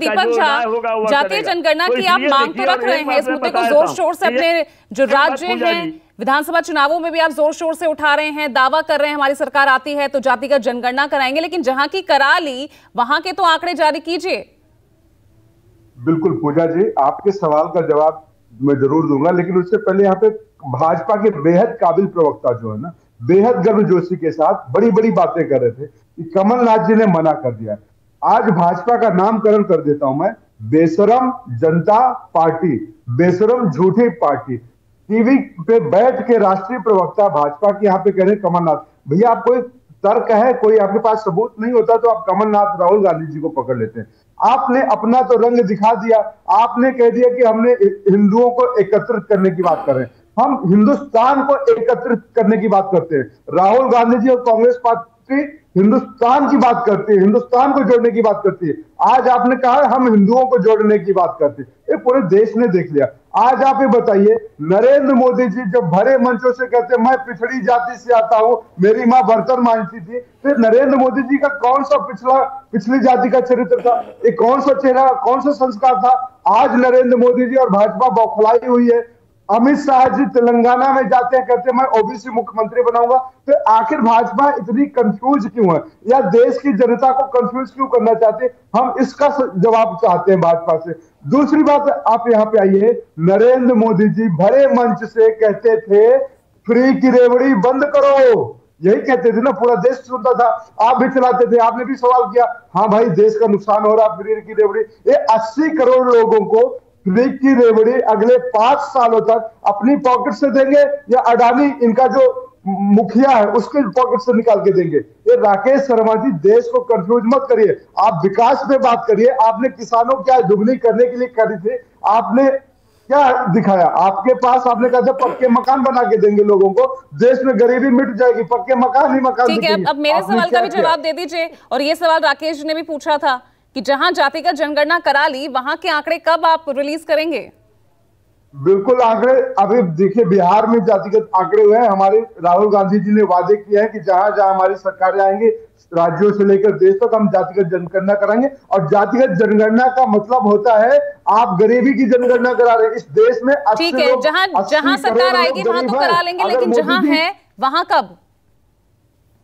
दीपक झा, जातीय जनगणना की आप मांग तो रख रहे हैं, इस मुद्दे को जोर शोर से अपने जो राज्य हैं विधानसभा चुनावों में भी आप जोर शोर से उठा रहे हैं, दावा कर रहे हैं हमारी सरकार आती है तो जातिगत जनगणना कराएंगे, लेकिन जहां की करा ली वहां के तो आंकड़े जारी कीजिए। बिल्कुल पूजा जी, आपके सवाल का जवाब मैं जरूर दूंगा, लेकिन उससे पहले यहाँ पे भाजपा के बेहद काबिल प्रवक्ता जो है ना, बेहद गर्मजोशी के साथ बड़ी बड़ी बातें कर रहे थे कि कमलनाथ जी ने मना कर दिया। आज भाजपा का नामकरण कर देता हूं मैं, बेशरम जनता पार्टी, बेशरम झूठी पार्टी। टीवी पे बैठ के राष्ट्रीय प्रवक्ता भाजपा के यहाँ पे कह रहे कमलनाथ, भैया आप कोई तर्क है, कोई आपके पास सबूत नहीं होता तो आप कमलनाथ राहुल गांधी जी को पकड़ लेते हैं। आपने अपना तो रंग दिखा दिया, आपने कह दिया कि हमने हिंदुओं को एकत्रित करने की बात कर रहे हैं, हम हिंदुस्तान को एकत्रित करने की बात करते हैं। राहुल गांधी जी और कांग्रेस पार्टी हिंदुस्तान की बात करती है, हिंदुस्तान को जोड़ने की बात करती है। आज आपने कहा हम हिंदुओं को जोड़ने की बात करते हैं, ये पूरे देश ने देख लिया। आज आप ये बताइए, नरेंद्र मोदी जी जब भरे मंचों से कहते मैं पिछड़ी जाति से आता हूं, मेरी मां बर्तन मांजती थी, फिर नरेंद्र मोदी जी का कौन सा पिछली जाति का चरित्र था, ये कौन सा चेहरा, कौन सा संस्कार था? आज नरेंद्र मोदी जी और भाजपा बौखलाई हुई है। अमित शाह जी तेलंगाना में जाते हैं, कहते हैं मैं ओबीसी मुख्यमंत्री बनाऊंगा। तो आखिर भाजपा इतनी कंफ्यूज क्यों है, या देश की जनता को कंफ्यूज क्यों करना चाहते हैं? हम इसका जवाब चाहते हैं भाजपा से। दूसरी बात, आप यहाँ पे आइए, नरेंद्र मोदी जी भरे मंच से कहते थे फ्री की रेवड़ी बंद करो, यही कहते थे ना, पूरा देश सुनता था, आप भी चलाते थे, आपने भी सवाल किया, हाँ भाई देश का नुकसान हो रहा फ्री की रेवड़ी। ये 80 करोड़ लोगों को फ्री की रेवड़ी अगले 5 सालों तक अपनी पॉकेट से देंगे या अडानी इनका जो मुखिया है उसके पॉकेट से निकाल के देंगे? ये राकेश शर्मा जी, देश को कंफ्यूज मत करिए, आप विकास पे बात करिए। आपने किसानों क्या दुगनी करने के लिए करी थी, आपने क्या दिखाया? आपके पास आपने कहा था पक्के मकान बना के देंगे लोगों को, देश में गरीबी मिट जाएगी, पक्के मकान ही मकान। ठीक है, अब मेरे सवाल का भी जवाब दे दीजिए। और ये सवाल राकेश जी ने भी पूछा था कि जहां जातिगत जनगणना करा ली वहां के आंकड़े कब आप रिलीज करेंगे? बिल्कुल, आंकड़े अभी देखिए, बिहार में जातिगत आंकड़े हुए हैं। हमारे राहुल गांधी जी ने वादे किए हैं कि जहां जहां हमारी सरकारें आएंगी, राज्यों से लेकर देश तक, हम जातिगत जनगणना कराएंगे। और जातिगत जनगणना का मतलब होता है आप गरीबी की जनगणना करा रहे हैं इस देश में। ठीक है, जहां सरकार आएगी वहां तो करा लेंगे, लेकिन जहां है वहां कब?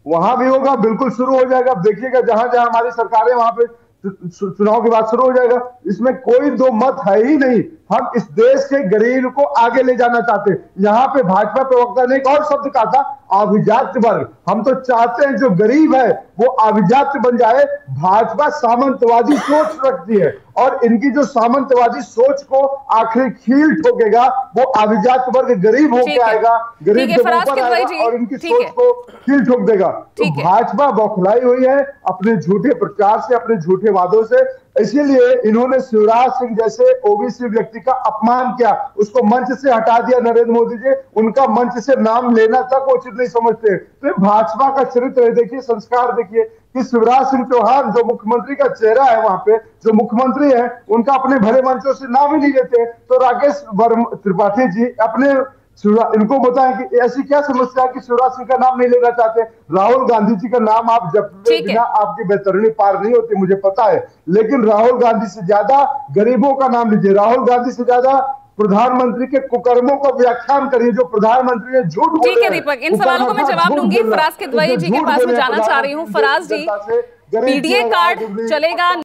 वहां भी होगा, बिल्कुल शुरू हो जाएगा। अब देखिएगा, जहां जहां हमारी सरकारें वहां पे चुनाव के बाद शुरू हो जाएगा, इसमें कोई दो मत है ही नहीं। हम इस देश के गरीब को आगे ले जाना चाहते हैं। यहाँ पे भाजपा प्रवक्ता ने एक और शब्द कहा था, अभिजात वर्ग। हम तो चाहते हैं जो गरीब है वो अभिजात बन जाए। भाजपा सामंतवादी सोच रखती है और इनकी जो सामंतवादी सोच को आखिर खील ठोकेगा वो अभिजात वर्ग गरीब होकर आएगा, गरीब के ऊपर आएगा और इनकी सोच को खील ठोक देगा। तो भाजपा बौखलाई हुई है अपने झूठे प्रचार से, अपने झूठे वादों से। इसीलिए इन्होंने शिवराज सिंह जैसे ओबीसी व्यक्ति का अपमान किया, उसको मंच से हटा दिया नरेंद्र मोदी जी। उनका मंच से नाम लेना तक उचित नहीं समझते। तो भाजपा का चरित्र देखिए, संस्कार देखिए कि शिवराज सिंह चौहान जो मुख्यमंत्री का चेहरा है, वहां पे जो मुख्यमंत्री है उनका अपने भरे मंचों से नाम ही नहीं लेते। तो राकेश त्रिपाठी जी अपने इनको बताएं कि ऐसी क्या समस्या है कि शिवराज सिंह का नाम नहीं लेना चाहते? राहुल गांधी जी का नाम आप जब बिना आपकी बेतरनी पार नहीं होती, मुझे पता है, लेकिन राहुल गांधी से ज्यादा गरीबों का नाम लीजिए, राहुल गांधी से ज्यादा प्रधानमंत्री के कुकर्मों का व्याख्यान करिए जो प्रधानमंत्री ने झूठ बोले। ठीक है दीपक, इन सवालों को मैं जवाब दूंगी। फराज किदवई जी के पास में जाना चाह रही हूँ। फराज जी, पीडीए कार्ड चलेगा